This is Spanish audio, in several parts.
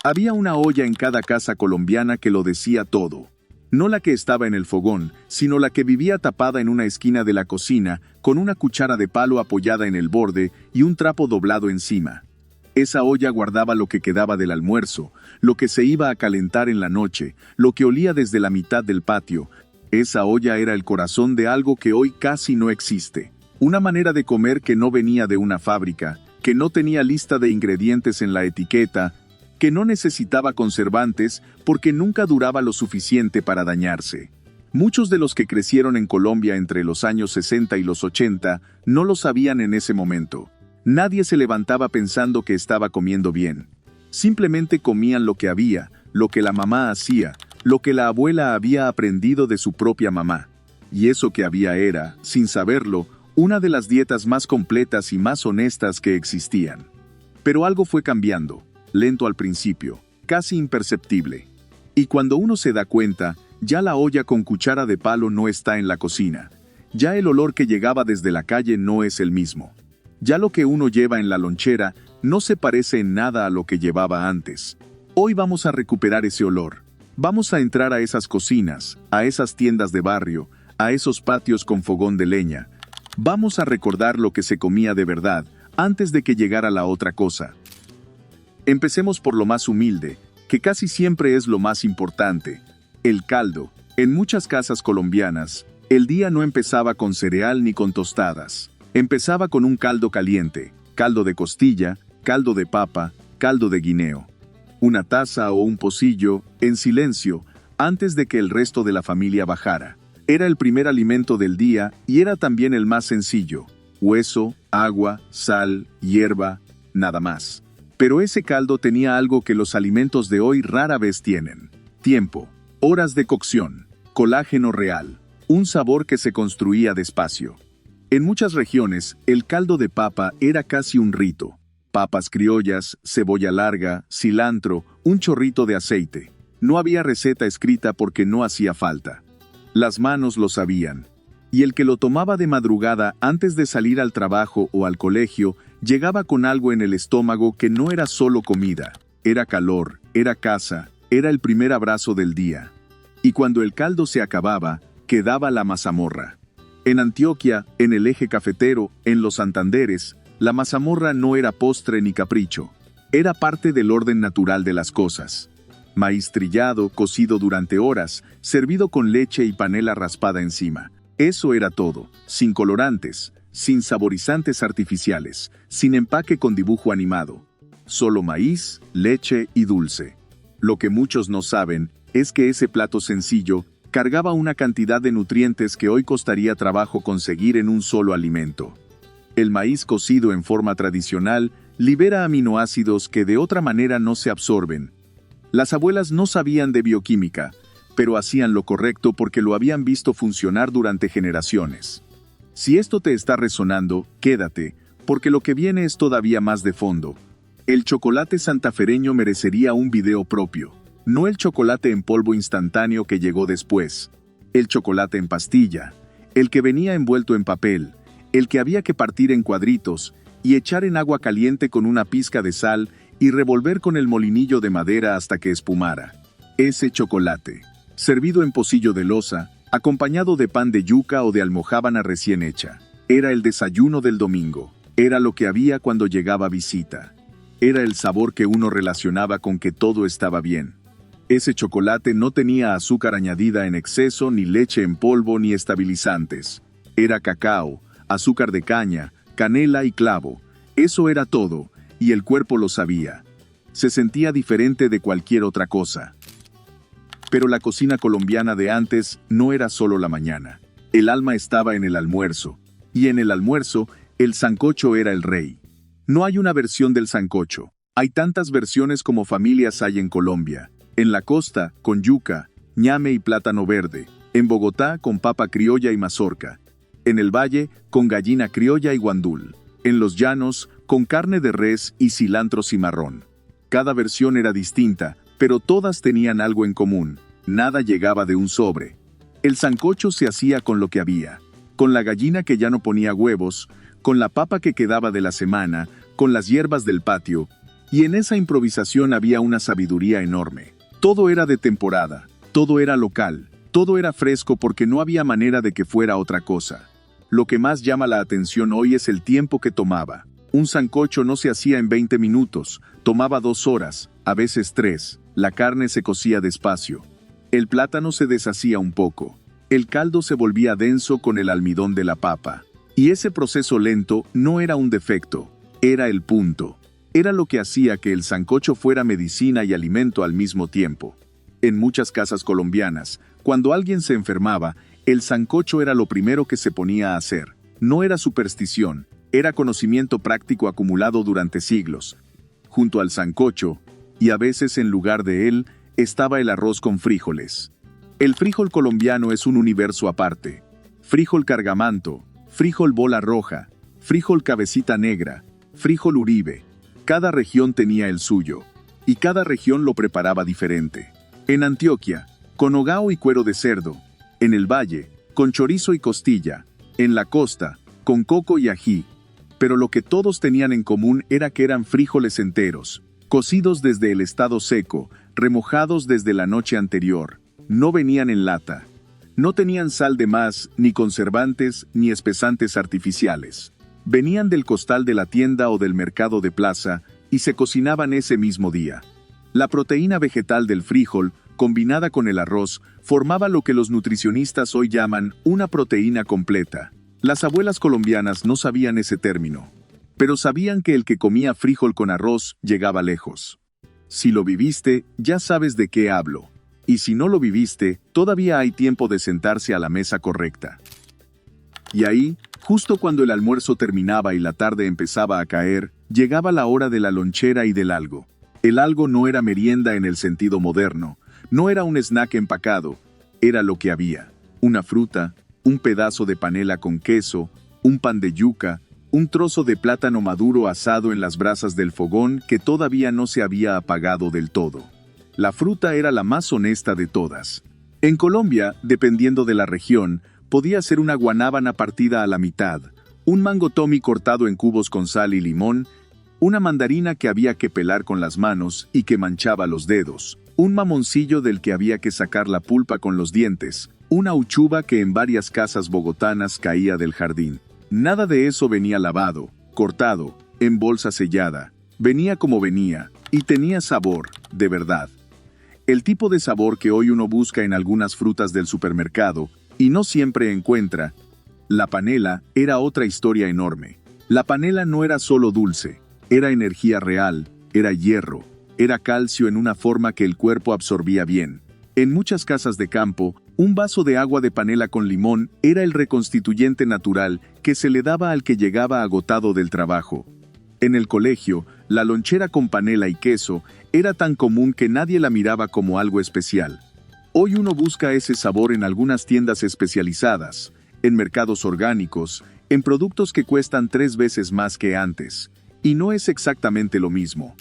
Había una olla en cada casa colombiana que lo decía todo. No la que estaba en el fogón, sino la que vivía tapada en una esquina de la cocina, con una cuchara de palo apoyada en el borde y un trapo doblado encima. Esa olla guardaba lo que quedaba del almuerzo, lo que se iba a calentar en la noche, lo que olía desde la mitad del patio. Esa olla era el corazón de algo que hoy casi no existe. Una manera de comer que no venía de una fábrica, que no tenía lista de ingredientes en la etiqueta, que no necesitaba conservantes porque nunca duraba lo suficiente para dañarse. Muchos de los que crecieron en Colombia entre los años 60 y los 80 no lo sabían en ese momento. Nadie se levantaba pensando que estaba comiendo bien. Simplemente comían lo que había, lo que la mamá hacía, lo que la abuela había aprendido de su propia mamá. Y eso que había era, sin saberlo, una de las dietas más completas y más honestas que existían. Pero algo fue cambiando. Lento al principio, casi imperceptible. Y cuando uno se da cuenta, ya la olla con cuchara de palo no está en la cocina. Ya el olor que llegaba desde la calle no es el mismo. Ya lo que uno lleva en la lonchera no se parece en nada a lo que llevaba antes. Hoy vamos a recuperar ese olor. Vamos a entrar a esas cocinas, a esas tiendas de barrio, a esos patios con fogón de leña. Vamos a recordar lo que se comía de verdad, antes de que llegara la otra cosa. Empecemos por lo más humilde, que casi siempre es lo más importante: el caldo. En muchas casas colombianas, el día no empezaba con cereal ni con tostadas. Empezaba con un caldo caliente, caldo de costilla, caldo de papa, caldo de guineo. Una taza o un pocillo, en silencio, antes de que el resto de la familia bajara. Era el primer alimento del día y era también el más sencillo: hueso, agua, sal, hierba, nada más. Pero ese caldo tenía algo que los alimentos de hoy rara vez tienen: tiempo, horas de cocción, colágeno real, un sabor que se construía despacio. En muchas regiones, el caldo de papa era casi un rito: papas criollas, cebolla larga, cilantro, un chorrito de aceite. No había receta escrita porque no hacía falta. Las manos lo sabían. Y el que lo tomaba de madrugada antes de salir al trabajo o al colegio, llegaba con algo en el estómago que no era solo comida. Era calor, era casa, era el primer abrazo del día. Y cuando el caldo se acababa, quedaba la mazamorra. En Antioquia, en el eje cafetero, en los Santanderes, la mazamorra no era postre ni capricho. Era parte del orden natural de las cosas. Maíz trillado, cocido durante horas, servido con leche y panela raspada encima. Eso era todo, sin colorantes, sin saborizantes artificiales, sin empaque con dibujo animado. Solo maíz, leche y dulce. Lo que muchos no saben es que ese plato sencillo cargaba una cantidad de nutrientes que hoy costaría trabajo conseguir en un solo alimento. El maíz cocido en forma tradicional libera aminoácidos que de otra manera no se absorben. Las abuelas no sabían de bioquímica, pero hacían lo correcto porque lo habían visto funcionar durante generaciones. Si esto te está resonando, quédate, porque lo que viene es todavía más de fondo. El chocolate santafereño merecería un video propio. No el chocolate en polvo instantáneo que llegó después. El chocolate en pastilla, el que venía envuelto en papel, el que había que partir en cuadritos y echar en agua caliente con una pizca de sal y revolver con el molinillo de madera hasta que espumara. Ese chocolate, servido en pocillo de loza, acompañado de pan de yuca o de almojábana recién hecha. Era el desayuno del domingo. Era lo que había cuando llegaba visita. Era el sabor que uno relacionaba con que todo estaba bien. Ese chocolate no tenía azúcar añadida en exceso, ni leche en polvo, ni estabilizantes. Era cacao, azúcar de caña, canela y clavo. Eso era todo, y el cuerpo lo sabía. Se sentía diferente de cualquier otra cosa. Pero la cocina colombiana de antes no era solo la mañana. El alma estaba en el almuerzo, y en el almuerzo, el sancocho era el rey. No hay una versión del sancocho. Hay tantas versiones como familias hay en Colombia. En la costa, con yuca, ñame y plátano verde. En Bogotá, con papa criolla y mazorca. En el valle, con gallina criolla y guandul. En los llanos, con carne de res y cilantro cimarrón. Cada versión era distinta, pero todas tenían algo en común: nada llegaba de un sobre. El sancocho se hacía con lo que había, con la gallina que ya no ponía huevos, con la papa que quedaba de la semana, con las hierbas del patio, Y en esa improvisación había una sabiduría enorme. Todo era de temporada, todo era local, todo era fresco porque no había manera de que fuera otra cosa. Lo que más llama la atención hoy es el tiempo que tomaba. Un sancocho no se hacía en 20 minutos, tomaba 2 horas, a veces 3. La carne se cocía despacio. El plátano se deshacía un poco. El caldo se volvía denso con el almidón de la papa. Y ese proceso lento no era un defecto, era el punto. Era lo que hacía que el sancocho fuera medicina y alimento al mismo tiempo. En muchas casas colombianas, cuando alguien se enfermaba, el sancocho era lo primero que se ponía a hacer. No era superstición, era conocimiento práctico acumulado durante siglos. Junto al sancocho, y a veces en lugar de él, estaba el arroz con frijoles. El frijol colombiano es un universo aparte. Frijol cargamanto, frijol bola roja, frijol cabecita negra, frijol uribe. Cada región tenía el suyo, y cada región lo preparaba diferente. En Antioquia, con hogao y cuero de cerdo. En el valle, con chorizo y costilla. En la costa, con coco y ají. Pero lo que todos tenían en común era que eran frijoles enteros, cocidos desde el estado seco, remojados desde la noche anterior. No venían en lata. No tenían sal de más, ni conservantes, ni espesantes artificiales. Venían del costal de la tienda o del mercado de plaza y se cocinaban ese mismo día. La proteína vegetal del frijol, combinada con el arroz, formaba lo que los nutricionistas hoy llaman una proteína completa. Las abuelas colombianas no sabían ese término, pero sabían que el que comía frijol con arroz llegaba lejos. Si lo viviste, ya sabes de qué hablo. Y si no lo viviste, todavía hay tiempo de sentarse a la mesa correcta. Y ahí, justo cuando el almuerzo terminaba y la tarde empezaba a caer, llegaba la hora de la lonchera y del algo. El algo no era merienda en el sentido moderno, no era un snack empacado, era lo que había. Una fruta, un pedazo de panela con queso, un pan de yuca, un trozo de plátano maduro asado en las brasas del fogón que todavía no se había apagado del todo. La fruta era la más honesta de todas. En Colombia, dependiendo de la región, podía ser una guanábana partida a la mitad, un mango tommy cortado en cubos con sal y limón, una mandarina que había que pelar con las manos y que manchaba los dedos, un mamoncillo del que había que sacar la pulpa con los dientes, una uchuva que en varias casas bogotanas caía del jardín. Nada de eso venía lavado, cortado, en bolsa sellada. Venía como venía, y tenía sabor, de verdad. El tipo de sabor que hoy uno busca en algunas frutas del supermercado, y no siempre encuentra. La panela era otra historia enorme. La panela no era solo dulce, era energía real, era hierro, era calcio en una forma que el cuerpo absorbía bien. En muchas casas de campo, un vaso de agua de panela con limón era el reconstituyente natural que se le daba al que llegaba agotado del trabajo. En el colegio, la lonchera con panela y queso era tan común que nadie la miraba como algo especial. Hoy uno busca ese sabor en algunas tiendas especializadas, en mercados orgánicos, en productos que cuestan 3 veces más que antes. Y no es exactamente lo mismo.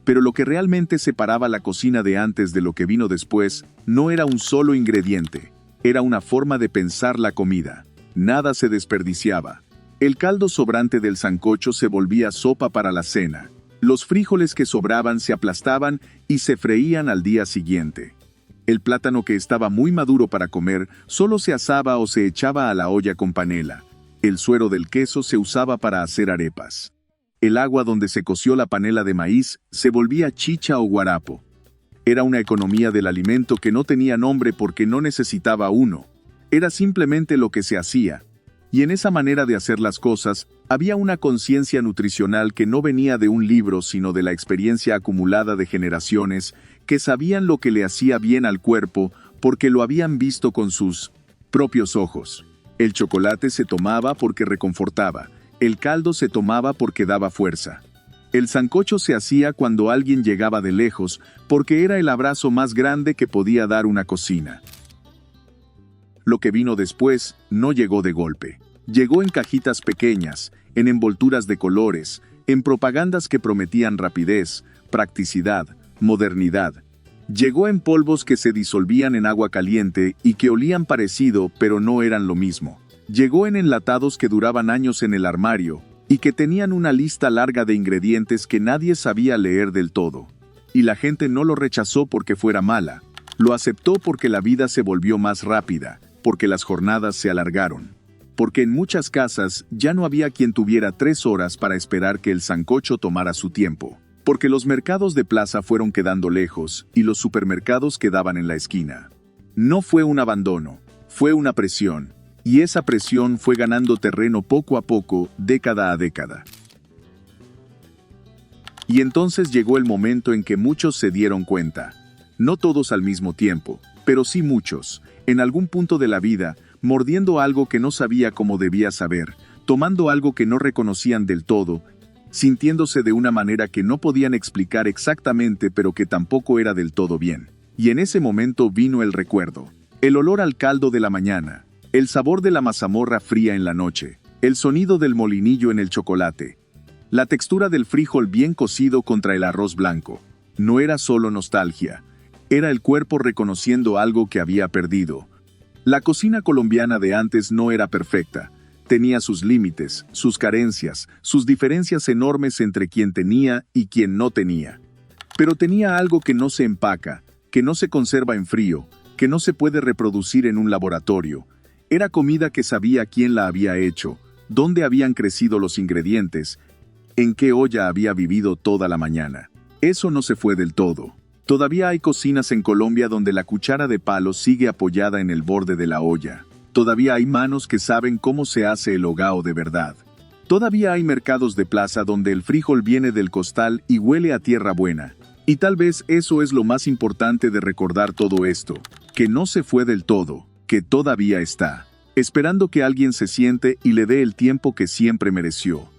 Pero lo que realmente separaba la cocina de antes de lo que vino después no era un solo ingrediente, era una forma de pensar la comida. Nada se desperdiciaba. El caldo sobrante del sancocho se volvía sopa para la cena. Los frijoles que sobraban se aplastaban y se freían al día siguiente. El plátano que estaba muy maduro para comer solo se asaba o se echaba a la olla con panela. El suero del queso se usaba para hacer arepas. El agua donde se coció la panela de maíz se volvía chicha o guarapo. Era una economía del alimento que no tenía nombre porque no necesitaba uno. Era simplemente lo que se hacía. Y en esa manera de hacer las cosas, había una conciencia nutricional que no venía de un libro sino de la experiencia acumulada de generaciones que sabían lo que le hacía bien al cuerpo porque lo habían visto con sus propios ojos. El chocolate se tomaba porque reconfortaba, el caldo se tomaba porque daba fuerza. El sancocho se hacía cuando alguien llegaba de lejos porque era el abrazo más grande que podía dar una cocina. Lo que vino después no llegó de golpe. Llegó en cajitas pequeñas, en envolturas de colores, en propagandas que prometían rapidez, practicidad, modernidad. Llegó en polvos que se disolvían en agua caliente y que olían parecido pero no eran lo mismo. Llegó en enlatados que duraban años en el armario y que tenían una lista larga de ingredientes que nadie sabía leer del todo. Y la gente no lo rechazó porque fuera mala, lo aceptó porque la vida se volvió más rápida, porque las jornadas se alargaron. Porque en muchas casas ya no había quien tuviera 3 horas para esperar que el sancocho tomara su tiempo. Porque los mercados de plaza fueron quedando lejos y los supermercados quedaban en la esquina. No fue un abandono, fue una presión, y esa presión fue ganando terreno poco a poco, década a década. Y entonces llegó el momento en que muchos se dieron cuenta. No todos al mismo tiempo, pero sí muchos, en algún punto de la vida, mordiendo algo que no sabía cómo debía saber, tomando algo que no reconocían del todo, sintiéndose de una manera que no podían explicar exactamente pero que tampoco era del todo bien. Y en ese momento vino el recuerdo. El olor al caldo de la mañana, el sabor de la mazamorra fría en la noche, el sonido del molinillo en el chocolate, la textura del frijol bien cocido contra el arroz blanco. No era solo nostalgia, era el cuerpo reconociendo algo que había perdido. La cocina colombiana de antes no era perfecta. Tenía sus límites, sus carencias, sus diferencias enormes entre quien tenía y quien no tenía. Pero tenía algo que no se empaca, que no se conserva en frío, que no se puede reproducir en un laboratorio. Era comida que sabía quién la había hecho, dónde habían crecido los ingredientes, en qué olla había vivido toda la mañana. Eso no se fue del todo. Todavía hay cocinas en Colombia donde la cuchara de palo sigue apoyada en el borde de la olla. Todavía hay manos que saben cómo se hace el hogao de verdad. Todavía hay mercados de plaza donde el frijol viene del costal y huele a tierra buena. Y tal vez eso es lo más importante de recordar todo esto, que no se fue del todo, que todavía está, esperando que alguien se siente y le dé el tiempo que siempre mereció.